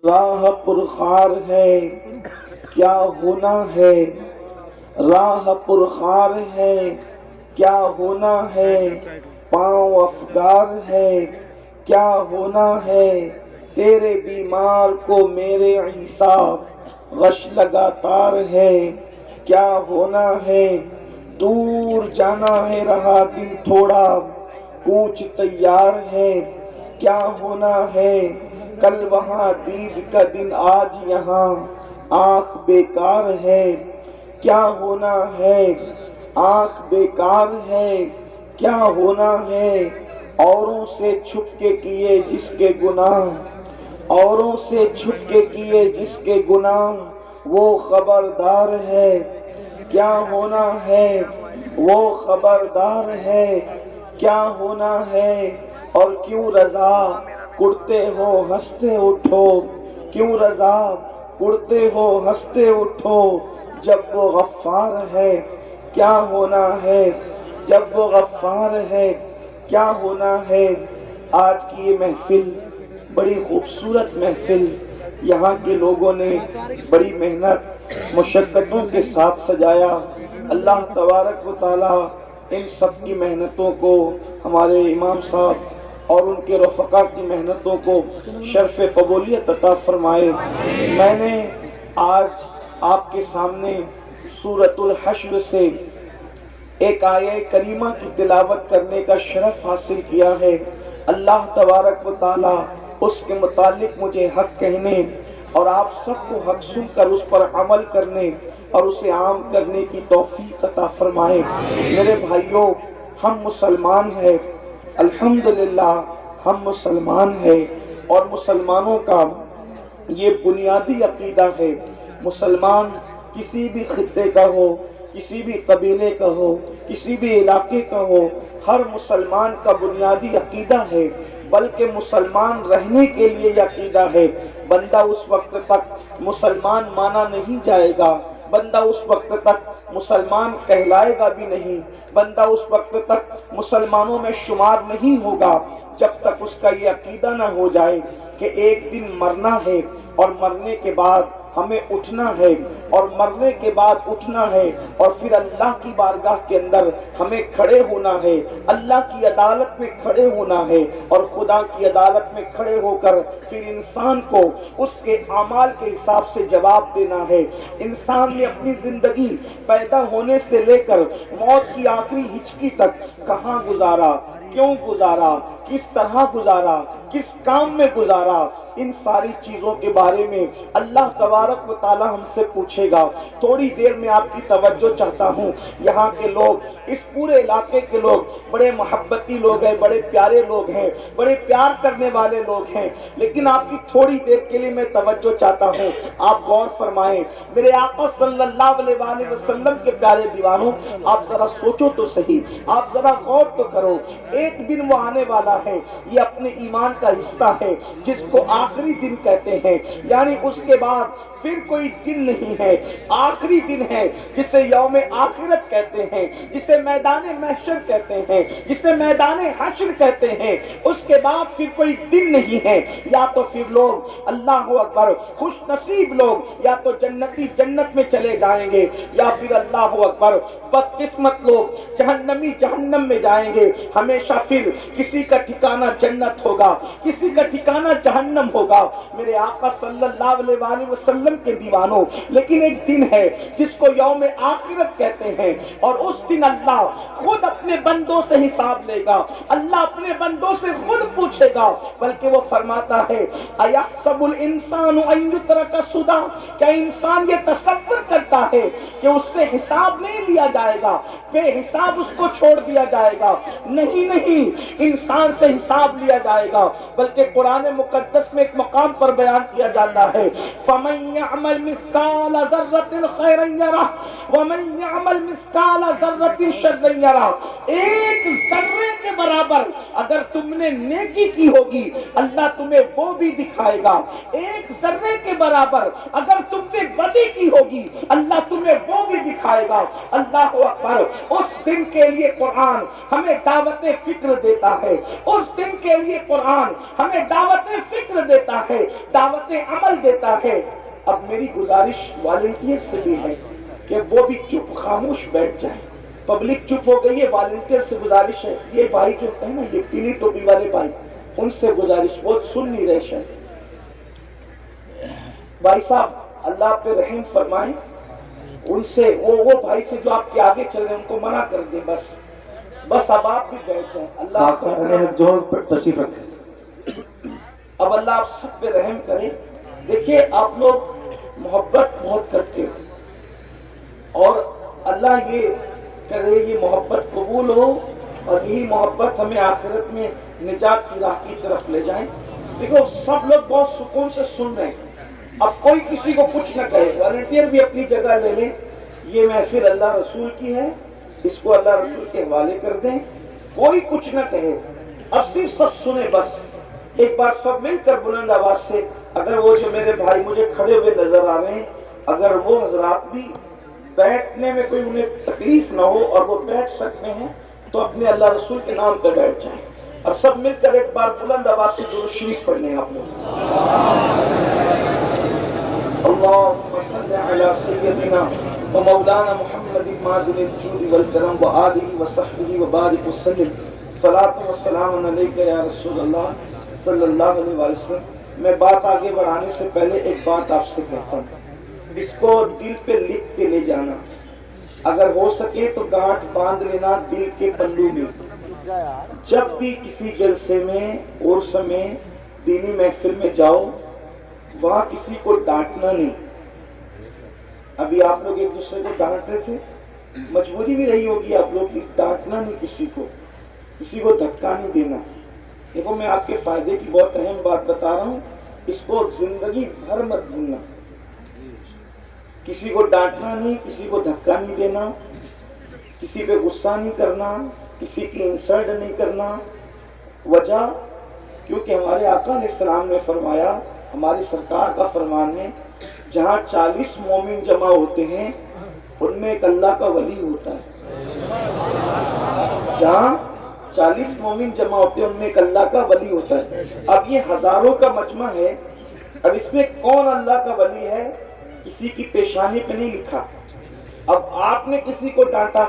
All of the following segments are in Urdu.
راہ پرخار ہے کیا ہونا ہے، راہ پرخار ہے کیا ہونا ہے، پاؤں افگار ہے کیا ہونا ہے، تیرے بیمار کو میرے عیسیٰ غش لگاتار ہے کیا ہونا ہے، دور جانا ہے رہا دن تھوڑا کوچ تیار ہے کیا ہونا ہے، کل وہاں دید کا دن آج یہاں آنکھ بیکار ہے کیا ہونا ہے، آنکھ بیکار ہے کیا ہونا ہے، اوروں سے چھپ کے کیے جس کے گناہ، اوروں سے چھپ کے کیے جس کے گناہ وہ خبردار ہے کیا ہونا ہے، وہ خبردار ہے کیا ہونا ہے، اور کیوں رضا کرتے ہو ہنستے اٹھو، کیوں رضا کرتے ہو ہنستے اٹھو، جب وہ غفار ہے کیا ہونا ہے، جب وہ غفار ہے کیا ہونا ہے۔ آج کی یہ محفل بڑی خوبصورت محفل، یہاں کے لوگوں نے بڑی محنت مشقتوں کے ساتھ سجایا۔ اللہ تبارک و تعالی ان سب کی محنتوں کو، ہمارے امام صاحب اور ان کے رفقا کی محنتوں کو شرف قبولیت عطا فرمائے۔ میں نے آج آپ کے سامنے سورۃ الحشر سے ایک آیہ کریمہ کی تلاوت کرنے کا شرف حاصل کیا ہے۔ اللہ تبارک و تعالی اس کے متعلق مجھے حق کہنے اور آپ سب کو حق سن کر اس پر عمل کرنے اور اسے عام کرنے کی توفیق عطا فرمائے۔ میرے بھائیوں، ہم مسلمان ہیں، الحمدللہ ہم مسلمان ہیں، اور مسلمانوں کا یہ بنیادی عقیدہ ہے۔ مسلمان کسی بھی خطے کا ہو، کسی بھی قبیلے کا ہو، کسی بھی علاقے کا ہو، ہر مسلمان کا بنیادی عقیدہ ہے، بلکہ مسلمان رہنے کے لیے یہ عقیدہ ہے۔ بندہ اس وقت تک مسلمان مانا نہیں جائے گا، بندہ اس وقت تک مسلمان کہلائے گا بھی نہیں، بندہ اس وقت تک مسلمانوں میں شمار نہیں ہوگا جب تک اس کا یہ عقیدہ نہ ہو جائے کہ ایک دن مرنا ہے، اور مرنے کے بعد ہمیں اٹھنا ہے، اور مرنے کے بعد اٹھنا ہے، اور پھر اللہ کی بارگاہ کے اندر ہمیں کھڑے ہونا ہے، اللہ کی عدالت میں کھڑے ہونا ہے، اور خدا کی عدالت میں کھڑے ہو کر پھر انسان کو اس کے اعمال کے حساب سے جواب دینا ہے۔ انسان نے اپنی زندگی پیدا ہونے سے لے کر موت کی آخری ہچکی تک کہاں گزارا، کیوں گزارا، کس طرح گزارا، کس کام میں گزارا، ان ساری چیزوں کے بارے میں اللہ تبارک و تعالی ہم سے پوچھے گا۔ تھوڑی دیر میں آپ کی توجہ چاہتا ہوں۔ یہاں کے لوگ، اس پورے علاقے کے لوگ بڑے محبتی لوگ ہیں، بڑے پیارے لوگ ہیں، بڑے پیار کرنے والے لوگ ہیں، لیکن آپ کی تھوڑی دیر کے لیے میں توجہ چاہتا ہوں۔ آپ غور فرمائیں، میرے آقا صلی اللہ علیہ وآلہ وسلم کے پیارے دیوانوں، آپ ذرا سوچو تو صحیح، آپ ذرا غور تو کرو۔ ایک دن وہ آنے والا ہے، یہ اپنے ایمان کا حصہ ہے، جس کو آخری دن کہتے ہیں، یعنی اس کے بعد پھر کوئی دن نہیں ہے، آخری دن ہے، جسے یوم آخرت کہتے ہیں، جسے میدان محشر کہتے ہیں، جسے میدان حشر کہتے ہیں۔ اس کے بعد پھر کوئی دن نہیں ہے، یا تو پھر لوگ، اللہ اکبر، خوش نصیب لوگ یا تو جنتی جنت میں چلے جائیں گے، یا پھر اللہ اکبر بدقسمت لوگ جہنمی جہنم میں جائیں گے۔ ہمیشہ پھر کسی کا ٹھکانہ جنت ہوگا، کسی کا ٹھکانہ جہنم ہوگا، میرے آقا صلی اللہ علیہ وآلہ وسلم کے دیوانوں۔ لیکن ایک دن ہے جس کو یوم آخرت کہتے ہیں، اور اس دن اللہ خود اپنے بندوں سے حساب لے گا، اللہ اپنے بندوں سے خود پوچھے گا، بلکہ وہ فرماتا ہے اَيَحْسَبُ الْإِنسَانُ أَن يُتْرَكَ سُدًى، کیا انسان یہ تصور کرتا ہے کہ اس سے حساب نہیں لیا جائے گا، بے حساب اس کو چھوڑ دیا جائے گا؟ نہیں نہیں، انسان سے حساب لیا جائے گا، بلکہ قرآن مقدس میں ایک مقام پر بیان کیا جاتا ہے فَمَن يَعْمَلْ مِثْقَالَ ذَرَّةٍ خَيْرًا يَرَهُ وَمَن يَعْمَلْ مِثْقَالَ ذَرَّةٍ شَرًّا يَرَهُ۔ ایک ذرے کے برابر اگر تم نے نیکی کی ہوگی، اللہ تمہیں وہ بھی دکھائے گا، ایک ذرے کے برابر اگر تم نے بدی کی ہوگی، اللہ تمہیں وہ بھی دکھائے گا۔ اللہ اکبر، اس دن کے لیے قرآن ہمیں دعوت فکر دیتا ہے، اس دن کے لیے قرآن ہمیں دعوت فکر دیتا ہے، دعوت عمل دیتا ہے۔ اب میری گزارش والنٹیئر سے بھی ہے کہ وہ بھی چپ خاموش بیٹھ جائیں۔ پبلک چپ ہو گئی ہے، والنٹیئر سے گزارش ہے، یہ بھائی جو ہے نا، یہ پیلی ٹوپی والے بھائی، ان سے گزارش، وہ سن نہیں رہے شاید۔ بھائی صاحب اللہ پہ رحم فرمائیں، ان سے وہ بھائی سے جو آپ کے آگے چل رہے ہیں ان کو منع کر دیں، بس اب آپ بھی بیٹھ جائیں۔ اللہ تشریف رکھیں۔ اب اللہ آپ سب پہ رحم کرے۔ دیکھیے آپ لوگ محبت بہت کرتے ہو، اور اللہ یہ کرے یہ محبت قبول ہو، اور یہی محبت ہمیں آخرت میں نجات کی راہ کی طرف لے جائیں۔ دیکھو سب لوگ بہت سکون سے سن رہے ہیں، اب کوئی کسی کو کچھ نہ کہے، والنٹیئر بھی اپنی جگہ لے لیں۔ یہ محفل اللہ رسول کی ہے، اس کو اللہ رسول کے حوالے کر دیں، کوئی کچھ نہ کہے، اب صرف سب سنیں۔ بس ایک بار سب مل کر بلند آواز سے، اگر وہ جو میرے بھائی مجھے کھڑے ہوئے نظر آ رہے ہیں، اگر وہ حضرات بھی بیٹھنے میں کوئی انہیں تکلیف نہ ہو اور وہ بیٹھ سکتے ہیں تو اپنے اللہ رسول کے نام پہ بیٹھ جائیں، اور سب مل کر ایک بار بلند آواز سے درود شریف پڑھنے آپ لوگ۔ اللهم صل على سيدنا ومولانا محمد معدن الجود والكرم وآله وصحبه وبارك وسلم صلاة والسلام عليك يا رسول اللہ صلی اللہ علیہ وسلم۔ میں بات آگے بڑھانے سے پہلے ایک بات آپ سے کہتا ہوں، اس کو دل پہ لکھ کے لے جانا، اگر ہو سکے تو گانٹھ باندھ لینا دل کے پلو میں۔ جب بھی کسی جلسے میں، عرس میں، دینی محفل میں جاؤ، وہاں کسی کو ڈانٹنا نہیں۔ ابھی آپ لوگ ایک دوسرے کو ڈانٹ رہے تھے، مجبوری بھی رہی ہوگی آپ لوگ کی، ڈانٹنا نہیں، کسی کو دھکا نہیں دینا۔ دیکھو میں آپ کے فائدے کی بہت اہم بات بتا رہا ہوں، اس کو زندگی بھر مت بھولنا۔ کسی کو ڈانٹنا نہیں، کسی کو دھکا نہیں دینا، کسی پہ غصہ نہیں کرنا، کسی کی انسلٹ نہیں کرنا۔ وجہ کیونکہ ہمارے آقا علیہ السلام نے فرمایا، ہماری سرکار کا فرمان ہے، جہاں 40 مومن جمع ہوتے ہیں ان میں ایک اللہ کا ولی ہوتا ہے۔ جہاں 40 مومن جمع ہوتے ہیں ان میں ایک اللہ کا ولی ہوتا ہے۔ اب یہ ہزاروں کا مجمع ہے، اب اس میں کون اللہ کا ولی ہے کسی کی پیشانی پہ نہیں لکھا۔ اب آپ نے کسی کو ڈانٹا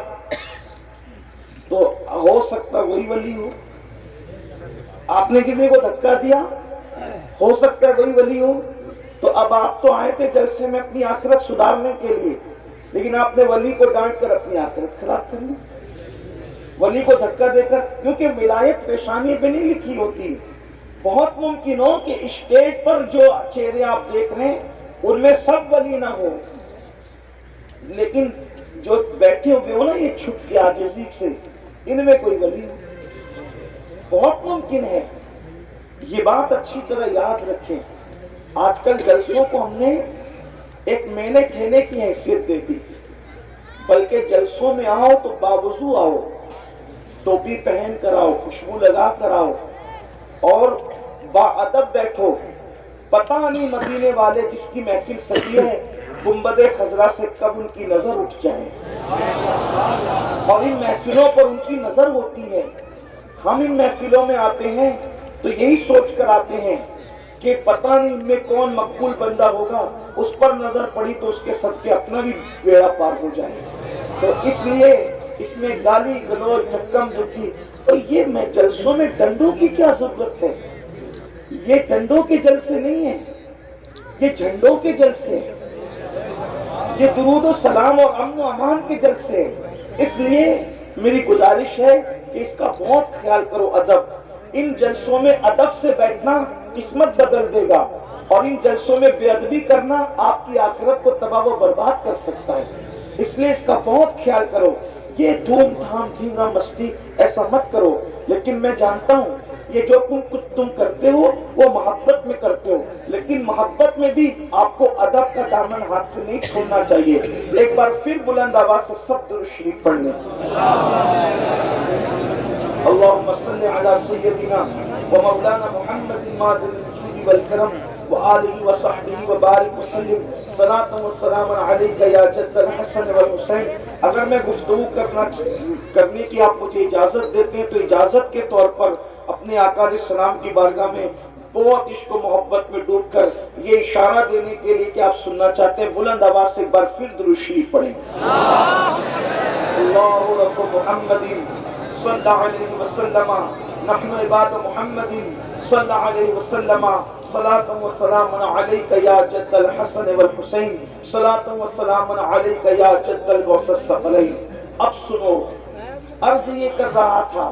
تو ہو سکتا وہی ولی ہو، آپ نے کسی کو دھکا دیا ہو سکتا ہے وہی ولی ہو۔ تو اب آپ تو آئے تھے جلسے میں اپنی آخرت سدھارنے کے لیے، لیکن آپ نے ولی کو ڈانٹ کر اپنی آخرت خراب کر لی، ولی کو دھکا دے کر، کیونکہ ولایت پیشانی پہ نہیں لکھی ہوتی۔ بہت ممکن ہو کہ اسٹیج پر جو چہرے آپ دیکھ رہے ہیں ان میں سب ولی نہ ہو، لیکن جو بیٹھے ہوئے ہو نا یہ چھپ کے عاجزی سے، ان میں کوئی ولی ہو، بہت ممکن ہے۔ یہ بات اچھی طرح یاد رکھیں۔ آج کل جلسوں کو ہم نے ایک میلے ٹھیلے کی حیثیت دے دی، بلکہ جلسوں میں آؤ تو باوضو آؤ، ٹوپی پہن کر آؤ، خوشبو لگا کر آؤ، اور باادب بیٹھو۔ پتہ نہیں مدینے والے جس کی محفل سجی ہے گنبد خضرا سے کب ان کی نظر اٹھ جائے، اور ان محفلوں پر ان کی نظر ہوتی ہے۔ ہم ان محفلوں میں آتے ہیں تو یہی سوچ کر آتے ہیں کہ پتہ نہیں ان میں کون مقبول بندہ ہوگا، اس پر نظر پڑی تو اس کے صدقے اپنا بھی بیڑا پار ہو جائے۔ تو اس لیے اس میں گالی گلوچ دھکم دھکی، اور یہ میں جلسوں میں ڈنڈوں کی کیا ضرورت ہے؟ یہ ڈنڈوں کے جلسے نہیں ہیں، یہ جھنڈوں کے جلسے ہیں، یہ درود و سلام اور امن و امان کے جلسے ہیں۔ اس لیے میری گزارش ہے کہ اس کا بہت خیال کرو۔ ادب، ان جلسوں میں ادب سے بیٹھنا قسمت بدل دے گا، اور ان جلسوں میں بے ادبی کرنا آپ کی آخرت کو تباہ و برباد کر سکتا ہے۔ اس لیے اس کا بہت خیال کرو۔ یہ دھوم دھام دھینگا مستی ایسا مت کرو، لیکن میں جانتا ہوں یہ جو کچھ تم کرتے ہو وہ محبت میں کرتے ہو، لیکن محبت میں بھی آپ کو ادب کا دامن ہاتھ سے نہیں چھوڑنا چاہیے۔ ایک بار پھر بلند آواز سے سب درود شریف پڑھنے۔ اللهم صل على سيدنا ومولانا محمد معدن الجود والكرم وآله وصحبه وبارك وسلم صلاة والسلام عليك يا جد الحسن والحسین۔ اگر میں گفتگو کرنے کی آپ مجھے اجازت دیتے ہیں تو اجازت کے طور پر اپنے آقا علیہ السلام کی بارگاہ میں بہت عشق و محبت میں ڈوب کر یہ اشارہ دینے کے لیے کہ آپ سننا چاہتے ہیں، بلند آواز سے ایک بار پھر درود شریف پڑھیں۔ اللہ رب محمد صلی اللہ علیہ وسلم، نحن عباد محمد صلی اللہ علیہ وسلم، صلاۃ و سلام علیک یا جد الحسن والحسین، صلاۃ و سلام علیک یا جد الغوث الثقلین۔ اب سنو، عرض یہ کر رہا تھا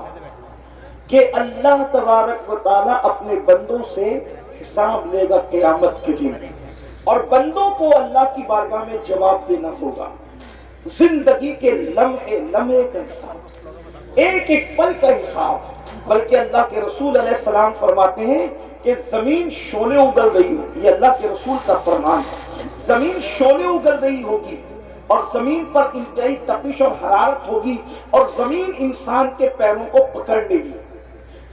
کہ اللہ تبارک و تعالیٰ اپنے بندوں سے حساب لے گا قیامت کے دن، اور بندوں کو اللہ کی بارگاہ میں جواب دینا ہوگا۔ زندگی کے لمحے لمحے کا حساب، ایک ایک پل کا حساب۔ بلکہ اللہ کے رسول علیہ السلام فرماتے ہیں کہ زمین شعلے اگل رہی ہوگی، یہ اللہ کے رسول کا فرمان ہے، زمین شعلے اگل رہی ہوگی اور زمین پر انتہائی تپش اور حرارت ہوگی، اور زمین انسان کے پیروں کو پکڑ لے گی،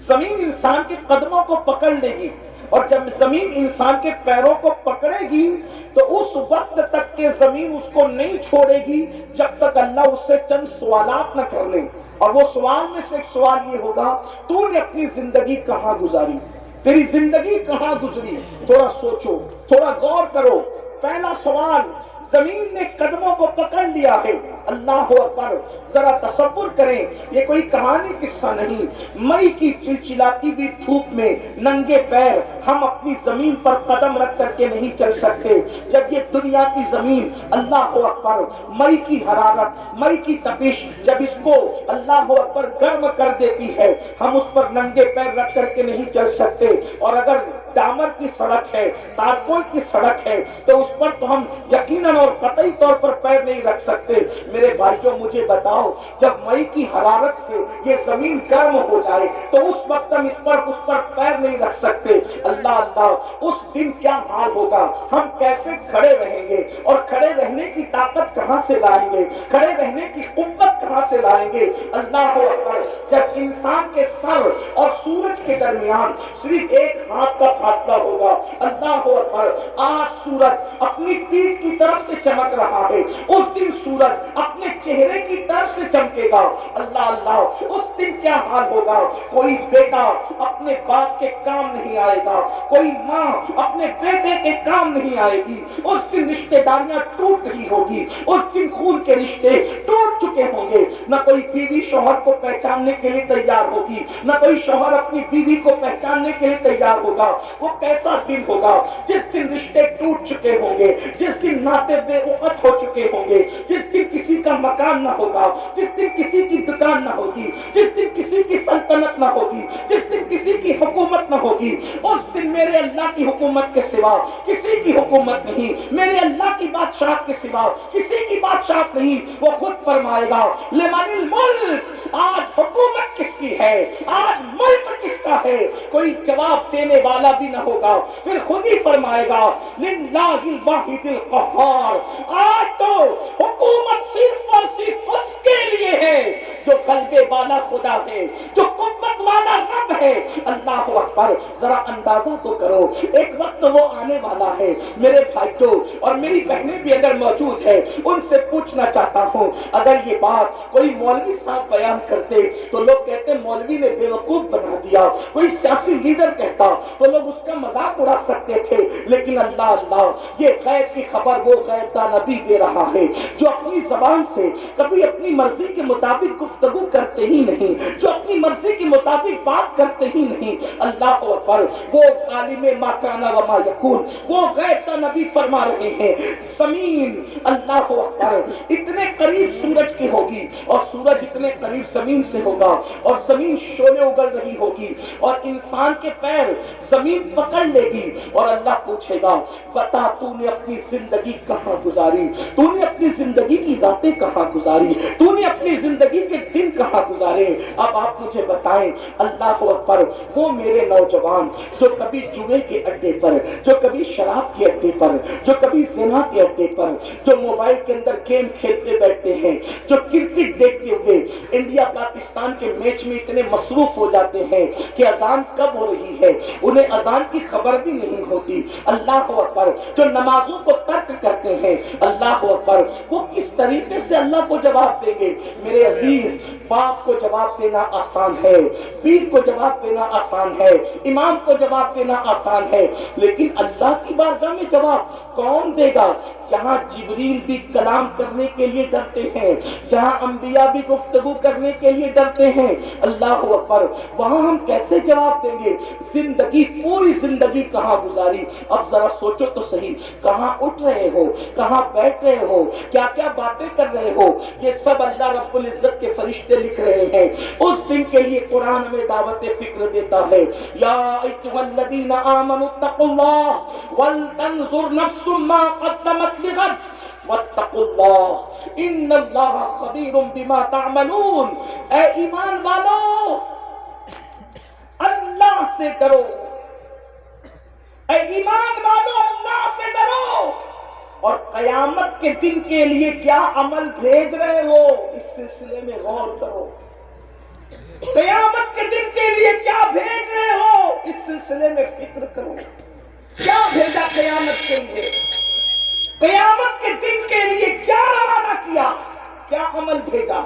زمین انسان کے قدموں کو پکڑ لے گی، اور جب زمین انسان کے پیروں کو پکڑے گی تو اس وقت تک کہ زمین اس کو نہیں چھوڑے گی جب تک اللہ اس سے چند سوالات نہ کر لے۔ اور وہ سوال میں سے ایک سوال یہ ہوگا، تو نے اپنی زندگی کہاں گزاری، تیری زندگی کہاں گزری؟ تھوڑا سوچو، تھوڑا غور کرو۔ پہلا سوال، زمین نے قدموں کو پکڑ لیا ہے، اللہ اکبر۔ ذرا تصور کریں، یہ کوئی کہانی قصہ نہیں، مئی کی چلچلاتی ہوئی دھوپ میں ننگے پیر ہم اپنی زمین پر قدم رکھ کر کے نہیں چل سکتے۔ جب یہ دنیا کی زمین اللہ اکبر مئی کی حرارت، مئی کی تپش جب اس کو اللہ اکبر گرم کر دیتی ہے، ہم اس پر ننگے پیر رکھ کر کے نہیں چل سکتے۔ اور اگر ڈامر کی سڑک ہے، تارکول کی سڑک ہے، تو اس پر تو ہم یقیناً اور قطعی طور پر پیر نہیں رکھ سکتے۔ میرے بھائیوں مجھے بتاؤ، جب مئی کی حرارت سے یہ زمین گرم ہو جائے تو اس وقت ہم اس پر پیر نہیں رکھ سکتے۔ اللہ اللہ، اس دن کیا حال ہوگا، ہم کیسے کھڑے رہیں گے، اور کھڑے رہنے کی طاقت کہاں سے لائیں گے، کھڑے رہنے کی قوت کہاں سے لائیں گے؟ اللہ اکبر، جب انسان کے سر اور سورج کے درمیان صرف ایک ہاتھ کا فاصلہ ہوگا۔ اللہ اکبر، آج سورج اپنی پیٹھ کی طرف سے چمک رہا ہے، اس دن سورج اپنے چہرے کی طرف سے چمکے گا۔ اللہ اللہ، اس دن کیا حال ہوگا، کوئی بیٹا اپنے باپ کے کام نہیں آئے گا، کوئی ماں اپنے بیٹے کے کام نہیں آئے گی، اس دن رشتہ داریاں ٹوٹ رہی ہوگی، اس دن خون کے رشتے ٹوٹ چکے ہوں گے، نہ کوئی بیوی شوہر کو پہچاننے کے لیے تیار ہوگی، نہ کوئی شوہر اپنی بیوی کو پہچاننے کے لیے تیار ہوگا۔ وہ کیسا دن ہوگا جس دن رشتے ٹوٹ چکے ہوں گے، جس دن ناطے بے وقت ہو چکے ہوں گے، جس دن کسی کا مکان نہ ہوگا، جس دن کسی کی دکان نہ ہوگی، جس دن کسی کی سلطنت نہ ہوگی، جس دن کسی کی حکومت نہ ہوگی۔ اس دن میرے اللہ کی حکومت کے سوا کسی کی حکومت نہیں، میرے اللہ کی بادشاہت کے سوا کسی کی بادشاہت نہیں۔ وہ خود فرمائے گا، لمن الملک، آج حکومت کس کی ہے، آج ملک کس کا ہے؟ کوئی جواب دینے والا بھی نہ ہوگا، پھر خود ہی فرمائے گا، للہ الواحد القہار، آج تو حکومت صرف اور صرف اس کے لیے ہے جو غلبے والا خدا ہے، جو قوت والا رب ہے۔ اللہ اکبر، ذرا اندازہ تو کرو، ایک وقت وہ آنے والا ہے۔ میرے بھائیوں اور میری بہنیں بھی اگر موجود ہے، ان سے پوچھنا چاہتا ہوں، اگر یہ بات کوئی مولوی صاحب بیان کرتے تو لوگ کہتے مولوی نے بے وقوف بنا دیا، کوئی سیاسی لیڈر کہتا تو لوگ اس کا مذاق اڑا سکتے تھے، لیکن اللہ اللہ، یہ غیب کی خبر وہ غیب کا نبی دے رہا ہے جو اپنی زبان سے کبھی اپنی مرضی کے مطابق گفتگو کرتے ہی نہیں، جو اپنی مرضی کے مطابق بات کرتے ہی نہیں۔ اللہ اکبر، وہ عالم ما کان و ما یکون، وہ غیب کا نبی فرما رہے ہیں، زمین اللہ اکبر اتنے قریب سورج کی ہوگی، اور سورج اتنے قریب زمین سے ہوگا، اور زمین شعلے اگل رہی ہوگی، اور انسان کے پیر زمین پکڑ لے گی، اور اللہ پوچھے گا، بتا تو نے اپنی زندگی کہاں گزاری، تو نے اپنی زندگی کی راتیں کہاں گزاری، تو نے اپنی زندگی کے دن کہاں گزارے؟ اب آپ مجھے بتائیں، اللہ اکبر، وہ میرے نوجوان جو کبھی جوئے کے اڈے پر، جو کبھی شراب کے اڈے پر، جو کبھی زنا کے اڈے پر، جو موبائل کے اندر گیم کھیلتے بیٹھتے ہیں، جو کرکٹ دیکھتے ہوئے انڈیا پاکستان کے میچ میں اتنے مصروف ہو جاتے ہیں کہ اذان کب ہو رہی ہے انہیں اذان کی خبر بھی نہیں ہوتی۔ اللہ اکبر، جو نمازوں کو ترک کرتے ہیں، اللہ اکبر، وہ کس طریقے سے اللہ کو جواب دیں گے؟ میرے عزیز، باپ کو جواب دینا آسان ہے، پیر کو جواب دینا آسان ہے، امام کو جواب دینا آسان ہے، لیکن اللہ کی بارگاہ میں جواب کون دے گا؟ جہاں جبریل بھی کلام کرنے کے لیے ڈرتے ہیں، جہاں انبیاء بھی گفتگو کرنے کے لیے ڈرتے ہیں، اللہ اکبر، وہاں ہم کیسے جواب دیں گے؟ زندگی، پوری زندگی کہاں گزاری؟ اب ذرا سوچو تو صحیح، کہاں اٹھ رہے ہو، کہاں بیٹھ رہے ہو، کیا کیا باتیں کر رہے ہو؟ یہ سب اللہ رب العزت کے فرشتے لکھ رہے ہیں۔ اس دن کے لیے قرآن میں دعوت فکر دیتا ہے، یا ایھا الذین آمنوا اتقوا اللہ ولتنظر نفس ما قدمت لغد واتقوا اللہ ان اللہ خبیر بما تعملون۔ اے ایمان والو، اللہ سے ڈرو، اے ایمان والو، اللہ سے ڈرو، اور قیامت کے دن کے لیے کیا عمل بھیج رہے ہو اس سلسلے میں غور کرو۔ قیامت کے دن کے لیے کیا بھیج رہے ہو اس سلسلے میں فکر کرو۔ کیا بھیجا قیامت کے لیے؟ قیامت کے دن کے لیے کیا روانہ کیا؟ کیا عمل بھیجا؟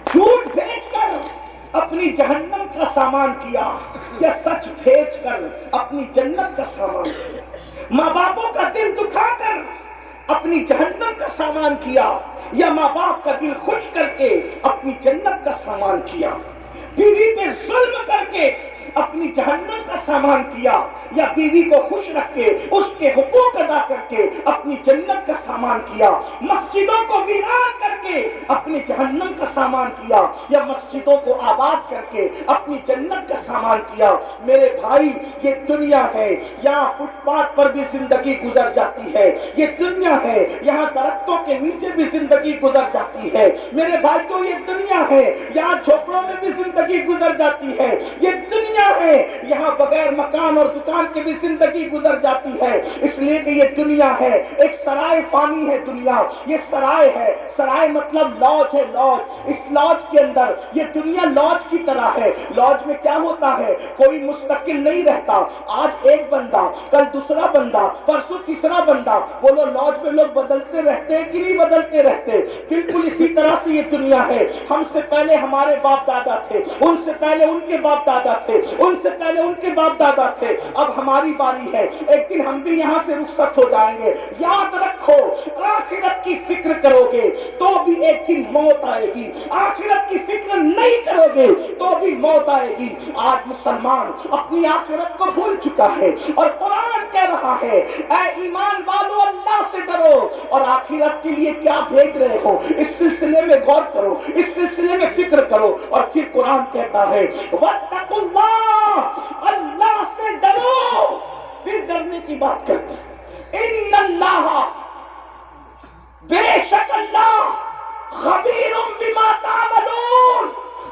جھوٹ بھیج کر اپنی جہنم کا سامان کیا یا سچ بھیج کر اپنی جنت کا سامان کیا؟ ماں باپوں کا دل دکھا کر اپنی جہنم کا سامان کیا یا ماں باپ کا دل خوش کر کے اپنی جنت کا سامان کیا؟ بیوی پہ ظلم کر کے اپنی جہنم کا سامان کیا یا بیوی کو خوش رکھ کے اس کے حقوق ادا کر کے اپنی جنت کا سامان کیا؟ مسجدوں کو ویران کر کے اپنی جہنم کا سامان کیا یا مسجدوں کو آباد کر کے اپنی جنت کا سامان کیا؟ میرے بھائی، یہ دنیا ہے، یہاں فٹ پاتھ پر بھی زندگی گزر جاتی ہے، یہ دنیا ہے، یہاں درختوں کے نیچے بھی زندگی گزر جاتی ہے، میرے بھائی تو یہ دنیا ہے، یہاں جھوپڑوں میں بھی زندگی گزر جاتی ہے، یہ دنیا ہے، یہاں بغیر مکان اور دکان کے بھی زندگی گزر جاتی ہے، اس لیے کہ یہ دنیا ہے، ایک سرائے فانی ہے دنیا، یہ سرائے ہے، سرائے مطلب لاج ہے، لاج، اس لاج کے اندر یہ دنیا لاج کی طرح ہے۔ لاج میں کیا ہوتا ہے؟ کوئی مستقل نہیں رہتا، آج ایک بندہ، کل دوسرا بندہ، پرسوں تیسرا بندہ، بولو لاج میں لوگ بدلتے رہتے ہیں کہ نہیں بدلتے رہتے؟ بالکل اسی طرح سے یہ دنیا ہے، ہم سے پہلے ہمارے باپ دادا تھے، ان سے پہلے ان کے باپ دادا تھے، ان سے پہلے ان کے باپ دادا تھے، اب ہماری باری ہے، ایک دن ہم بھی یہاں سے رخصت ہو جائیں گے۔ یاد رکھو، آخرت کی فکر کرو گے تو بھی ایک دن موت آئے گی، آخرت کی فکر نہیں کرو گے تو بھی موت آئے گی۔ آج مسلمان اپنی آخرت کو بھول چکا ہے اور قرآن کہہ رہا ہے، اے ایمان والو، اللہ سے ڈرو اور آخرت کے لیے کیا بھیج رہے ہو اس سلسلے میں غور کرو، اس سلسلے میں فکر کرو۔ اور پھر قرآن کہتا ہے واتقوا اللہ، اللہ سے ڈرو۔ پھر ڈرنے کی بات کرتا ہے، ان اللہ، بے شک اللہ، خبیر بما تعملون،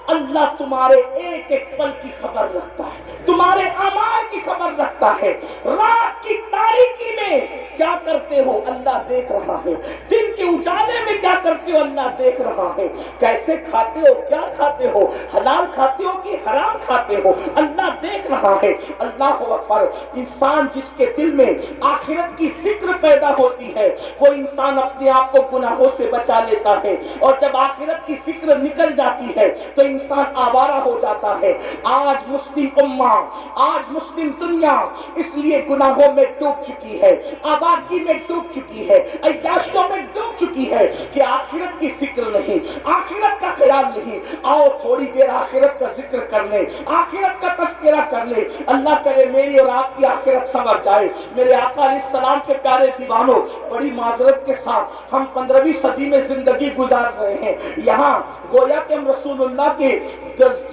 اللہ تمہارے ایک ایک پل کی خبر رکھتا ہے، تمہارے اعمال کی خبر رکھتا ہے۔ رات کی تاریکی میں کیا کرتے ہو اللہ دیکھ رہا ہے، دن کے اجالے میں کیا کرتے ہو اللہ دیکھ رہا ہے، کیسے کھاتے ہو، کیا کھاتے ہو، حلال کھاتے ہو کہ حرام کھاتے ہو، اللہ دیکھ رہا ہے۔ اللہ اکبر، انسان جس کے دل میں آخرت کی فکر پیدا ہوتی ہے وہ انسان اپنے آپ کو گناہوں سے بچا لیتا ہے، اور جب آخرت کی فکر نکل جاتی ہے تو انسان آوارہ ہو جاتا ہے۔ آج مسلم امہ، آج مسلم دنیا اس لیے گناہوں میں ڈوب چکی ہے، آبادی میں ڈوب چکی ہے، عیاشیوں میں ڈوب چکی ہے کہ آخرت کی فکر نہیں، آخرت کا خیال نہیں۔ آؤ تھوڑی دیر آخرت کا ذکر کر لیں، آخرت کا تذکرہ کر لیں، اللہ کرے میری اور آپ کی آخرت سنور جائے۔ میرے آقا علیہ السلام کے پیارے دیوانوں، بڑی معذرت کے ساتھ ہم 15ویں صدی میں زندگی گزار رہے ہیں، یہاں گویا کہ ہم رسول اللہ کے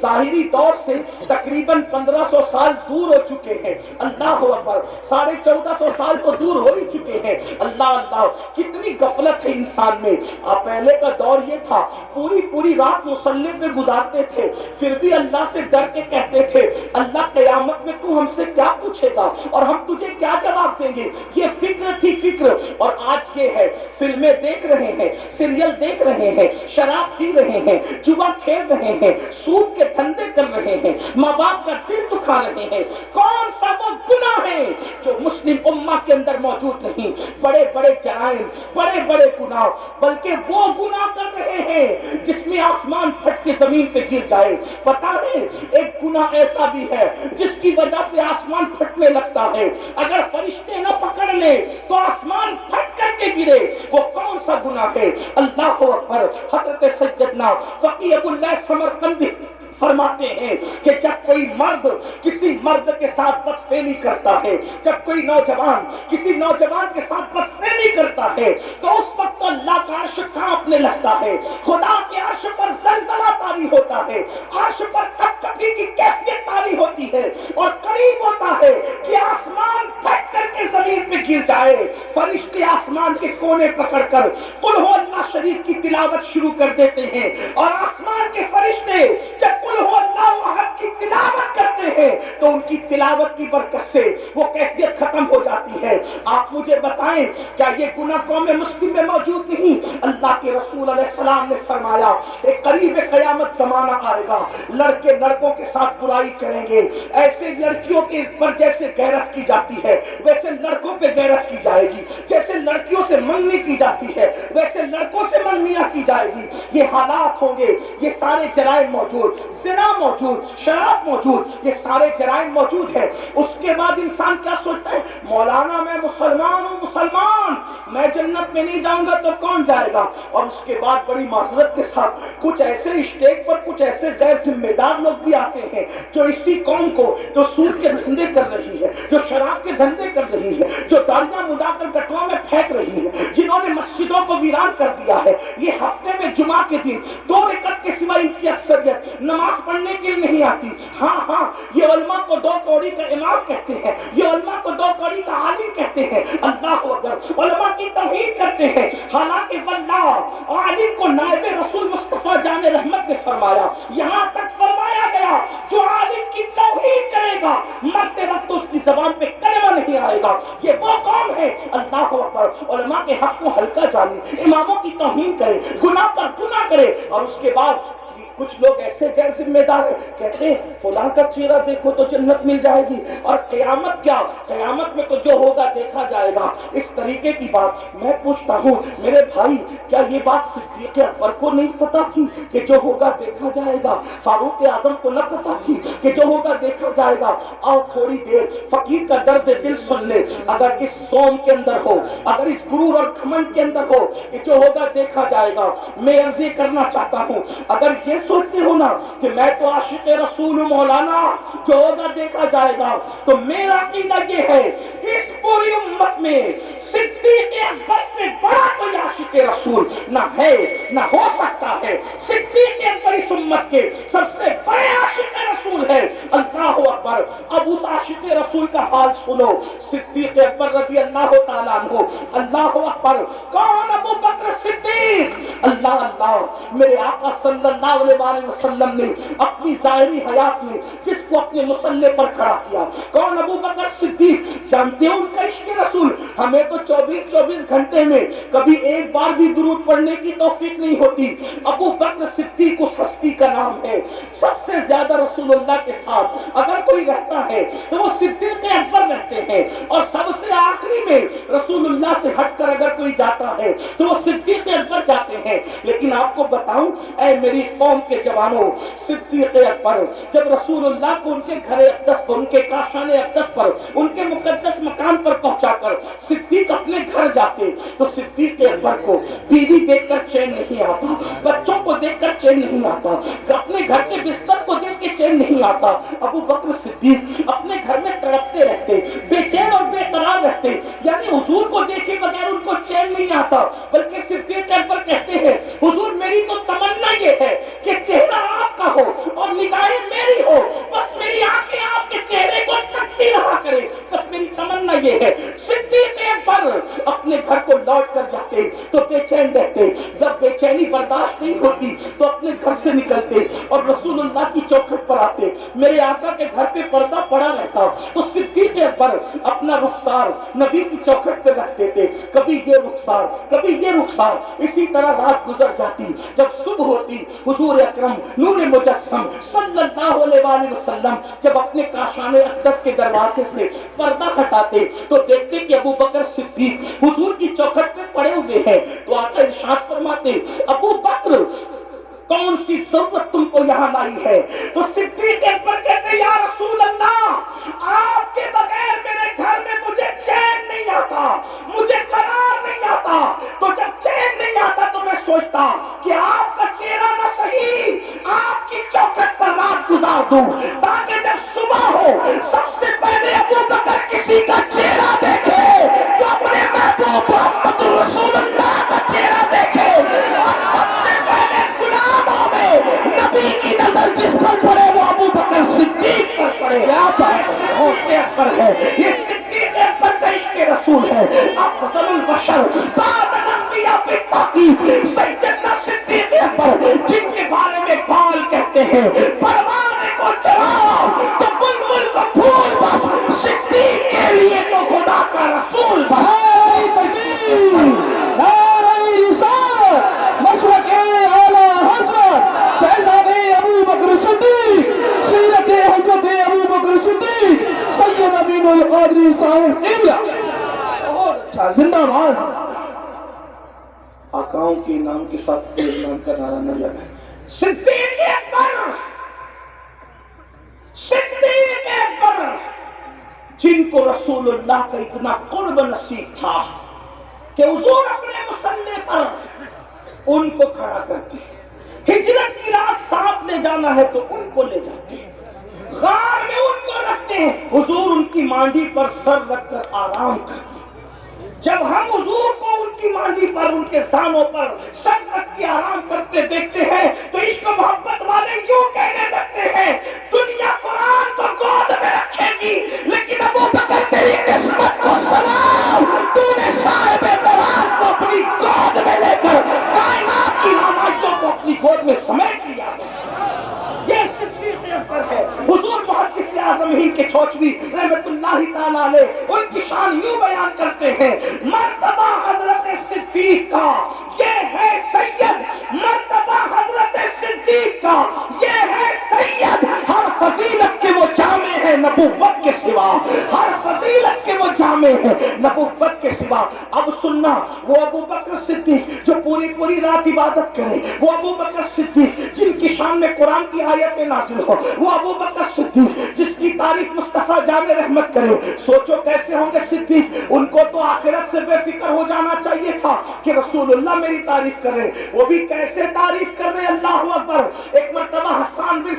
ظاہری دور سے تقریباً 1500 سال دور ہو چکے ہیں۔ اللہ اکبر، 1450 سال تو دور ہو ہی چکے ہیں۔ اللہ اللہ، کتنی غفلت تھے انسان میں. پہلے کا دور یہ تھا پوری پوری رات مصلی پہ گزارتے تھے, پھر بھی اللہ سے ڈر کے کہتے تھے اللہ قیامت میں تو ہم سے کیا پوچھے گا اور ہم تجھے کیا جواب دیں گے. یہ فکر تھی فکر. اور آج یہ ہے فلمیں دیکھ رہے ہیں, سیریل دیکھ رہے ہیں, شراب پی رہے ہیں, جوا کھیل رہے ہیں, سود کے دھندے کر رہے ہیں, ماں باپ کا دل دکھا رہے ہیں. کون سا وہ گناہ ہے جو مسلم امہ کے اندر موجود نہیں؟ بڑے بڑے جرائم, بڑے بڑے گناہ, بلکہ وہ گناہ کر رہے ہیں جس میں آسمان پھٹ کے زمین پہ گر جائے. پتا ہے ایک گناہ ایسا بھی ہے جس کی وجہ سے آسمان پھٹنے لگتا ہے, اگر فرشتے نہ پکڑ لے تو آسمان پھٹ کر کے گرے. وہ کون سا گناہ ہے؟ اللہ اکبر. حضرت سیدنا فقی ابو اللہ سمرقندی فرماتے ہیں کہ جب کوئی مرد کسی مرد کے ساتھ بدفعلی کرتا ہے, جب کوئی نوجوان کسی نوجوان کے ساتھ بدفعلی کرتا ہے, تو اس وقت اللہ کا عرش کانپنے لگتا ہے, خدا کے عرش پر زلزلہ طاری ہوتا ہے, عرش پر کپکپی کی کیفیت طاری ہوتی ہے, اور قریب ہوتا ہے کہ آسمان پھٹ کر کے زمین پہ گر جائے. فرشتے آسمان کے کونے پکڑ کر قل ہو اللہ شریف کی تلاوت شروع کر دیتے ہیں, اور آسمان کے فرشتے جب قل ہو اللہ احد کی تلاوت کرتے ہیں تو ان کی تلاوت کی برکت سے وہ کیفیت ختم ہو جاتی ہے. آپ مجھے بتائیں کیا یہ گناہ قوم مسلم میں موجود نہیں؟ اللہ کے رسول علیہ السلام نے فرمایا ایک قریب قیامت زمانہ آئے گا, لڑکے لڑکوں کے ساتھ برائی کریں گے, ایسے لڑکیوں کے پر جیسے غیرت کی جاتی ہے ویسے لڑکوں پہ غیرت کی جائے گی, جیسے لڑکیوں سے منگنی کی جاتی ہے ویسے لڑکوں سے منگنیاں کی جائے گی. یہ حالات ہوں گے, یہ سارے جرائم موجود, زنا موجود, شراب موجود, یہ سارے جرائم موجود ہیں. اس کے بعد انسان کیا سوچتا ہے, مولانا میں مسلمان ہوں, مسلمان میں جنت میں نہیں جاؤں گا تو کون جائے گا. اور اس کے بعد بڑی معذرت کے ساتھ کچھ ایسے اسٹیج پر کچھ ایسے غیر ذمہ دار لوگ بھی آتے ہیں جو اسی قوم کو جو سود کے دھندے کر رہی ہے, جو شراب کے دھندے کر رہی ہے, جو داڑیاں مڈا کر گٹروں میں پھینک رہی ہے, جنہوں نے مسجدوں کو ویران کر دیا ہے. یہ ہفتے میں جمعہ کے دن 2 رکعت کے سوا ان کی اکثریت نماز پڑھنے کے لیے نہیں آتی. ہاں یہ علماء کو 2 کوڑی کا امام کہتے ہیں, یہ علماء کو 2 کوڑی کا عالم کہتے ہیں. اللہ اکبر, علماء کی توہین کرتے ہیں. حالانکہ واللہ عالم کو نائب رسول مصطفیٰ جان رحمت نے فرمایا, یہاں تک فرمایا گیا جو عالم کی توہین کرے گا مرتے وقت اس کی زبان پہ کلمہ نہیں آئے گا. یہ وہ قوم ہے. اللہ اکبر, علماء کے حق کو ہلکا جانے, اماموں کی توہین کرے, گناہ پر گناہ کرے, اور اس کے بعد کچھ لوگ ایسے غیر ذمہ دار ہیں کہتے ہیں فلاں کا چہرہ دیکھو تو جنت مل جائے گی, اور قیامت کیا, قیامت میں تو جو ہوگا دیکھا جائے گا. اس طریقے کی بات میں پوچھتا ہوں میرے بھائی, کیا یہ بات صدیق اکبر کو نہیں پتا تھی کہ جو ہوگا دیکھا جائے گا؟ فاروق اعظم کو نہ پتا تھی کہ جو ہوگا دیکھا جائے گا؟ اور تھوڑی دیر فقیر کا درد دل سن لے. اگر اس سوم کے اندر ہو, اگر اس غرور اور گھمنڈ کے اندر ہو کہ جو ہوگا دیکھا جائے گا, میں عرض کرنا چاہتا ہوں اگر یہ سوچتے ہو نا کہ میں تو عاشق رسول مولانا, جو ہوگا دیکھا جائے گا, تو میرا عقیدہ یہ ہے اس پوری امت میں صدیق اکبر سے بڑا کوئی عاشق رسول نہ ہے نہ ہو سکتا ہے. صدیق اکبر اس امت کے سب سے بڑے عاشق رسول ہے. اللہ اکبر. اب اس عاشق رسول کا حال سنو. صدیق اکبر رضی اللہ تعالیٰ عنہ, اللہ اکبر. کون؟ ابو بکر صدیق. اللہ میرے آقا صلی اللہ علیہ وسلم نے اپنی ظاہری حیات میں جس کو اپنے مصلی پر کھڑا کیا, کون؟ ابو بکر صدیق. جانتے ہیں ان کا عشق رسول, ہمیں تو 24 گھنٹے میں کبھی ایک بار بھی درود پڑھنے کی توفیق نہیں ہوتی. ابو بکر صدیق اس ہستی کا نام ہے سب سے زیادہ رسول اللہ کے ساتھ اگر کوئی رہتا ہے تو وہ صدیق اکبر رہتے ہیں, اور سب سے آخری میں رسول اللہ سے ہٹ کر اگر کوئی جاتا ہے تو وہ صدیق اکبر جاتے ہیں. لیکن آپ کو بتاؤں اے میری قوم کے جوانوں, صدیق اکبر جب رسول اللہ کو ان کے گھر اقدس پر, ان کے کاشان اقدس پر, ان کے مقدس مکان پر پہنچا کر صدیق اپنے گھر جاتے تو صدیق اکبر کو بیوی دیکھ کر چین نہیں آتا, بچوں کو دیکھ کر چین نہیں آتا, اپنے گھر کے بستر کو دیکھ کے چین نہیں آتا. ابو بکر صدیق اپنے گھر میں تڑپتے رہتے, بے چین اور بے قرار رہتے, یعنی حضور کو دیکھے بغیر ان کو چین چین نہیں آتا، بلکہ صدیق اکبر کہتے ہیں حضور میری تو تمنا یہ ہے کہ چہرہ آپ کا ہو اور نگاہیں میری ہو، بس میری آنکھیں آپ کے چہرے کو تکتی رہا کرے، بس میری تمنا یہ ہے۔ صدیق اکبر اپنے گھر کو لوٹ کر جاتے تو بے چین رہتے، جب بے چینی برداشت نہیں ہوتی تو اپنے گھر سے نکلتے اور رسول اللہ کی چوکھٹ پر آتے۔ میرے آقا کے گھر پہ پردہ پڑا رہتا تو صدیق اکبر اپنا رخسار نبی کی چوکھٹ پہ رکھ دیتے، کبھی یہ رخسار کبھی یہ رخسار، اسی طرح رات گزر جاتی۔ جب صبح ہوتی حضور اکرم نور مجسم صلی اللہ علیہ وآلہ وسلم جب اپنے کاشان اقدس کے دروازے سے پردہ ہٹاتے تو دیکھتے کہ ابو بکر صدیق حضور کی چوکھٹ پہ پڑے ہوئے ہیں، تو آقا ارشاد فرماتے ابو بکر کون سی ضرورت تم کو یہاں لائی ہے؟ تو صدیق اکبر کہتے یا رسول اللہ آپ کے بغیر میرے گھر میں مجھے چین نہیں آتا، مجھے قرار نہیں آتا، تو جب چین نہیں آتا تو میں سوچتا کہ آپ کا چہرہ نہ صحیح آپ کی چوکھٹ پر رات گزار دوں تاکہ جب صبح ہو سب سے پہلے ابو بکر کسی کا چہرہ دیکھے تو اپنے محبوب محمد رسول اللہ کا چہرہ دیکھے، اور سب سے پہلے غلاموں میں نبی کی نظر جس پر پڑے وہ ابو بکر صدیق پر پڑے۔ کیا بات ہے، یہ صدیق اکبر کا عشق رسول ہے۔ افضل البشر بعد الانبیاء بالتحقیق سیدنا صدیق اکبر، جن کے بارے میں اقبال کہتے ہیں پروانے کو چلاؤ تو بلبل کو پھول بس، صدیق کے لیے تو خدا کا رسول بس۔ مسلک اعلیٰ حضرت فیضان ابو بکر صدیق، سیرت حضرت ابو بکر صدیق سید امین القادری صاحب قبلہ۔ بہت اچھا، زندہ باز۔ آقاؤں کے نام کے ساتھ کوئی نام کا نعرہ نہ لگائے۔ صدیق اکبر، صدیق اکبر جن کو رسول اللہ کا اتنا قرب نصیب تھا کہ حضور اپنے مصلی پر ان کو کھڑا کرتے، ہجرت کی رات ساتھ لے جانا ہے تو ان کو لے جاتے، غار میں ان کو رکھتے ہیں، حضور ان کی مانڈی پر سر رکھ کر آرام کرتے۔ جب ہم حضور کو ان کی مانڈی پر ان کے زانوں پر سر رکھ کے آرام کرتے دیکھتے ہیں تو عشق و محبت والے یوں کہنے لگتے ہیں دنیا قرآن کو گود میں رکھے گی لیکن ابو بکر تیری قسمت کو سلام، تو نے صاحب قرآن کو اپنی گود میں لے کر کائنات کی نمائشوں کو اپنی گود میں سمیٹ لیا۔ یہ صدیق اکبر ہے۔ حضور محدث اعظم ہند کے چھوچوی رحمت اللہ تعالی علیہ ان کی شان یوں بیان کرتے ہیں مرتبہ حضرت صدیق کا یہ ہے سید، مرتبہ حضرت صدیق کا یہ ہے سید، ہر فضیلت کے وہ جامع ہے نبوت کے سوا، ہر فضیلت کے وہ جامع ہے نبوت کے سوا۔ اب سننا، وہ ابو بکر صدیق جو پوری رات عبادت کرے، وہ ابو بکر صدیق جن کی شان میں قرآن کی آیتیں نازل ہو، وہ ابو بکر صدیق جس کی تعریف مصطفیٰ جامع رحمت کرے، سوچو کیسے ہوں گے صدیق۔ ان کو تو آخرت سے بے فکر ہو جانا چاہیے تھا کہ رسول اللہ میری تعریف کر رہے، وہ بھی کیسے تعریف کر رہے، اللہ اکبر۔ ایک مرتبہ حسان بن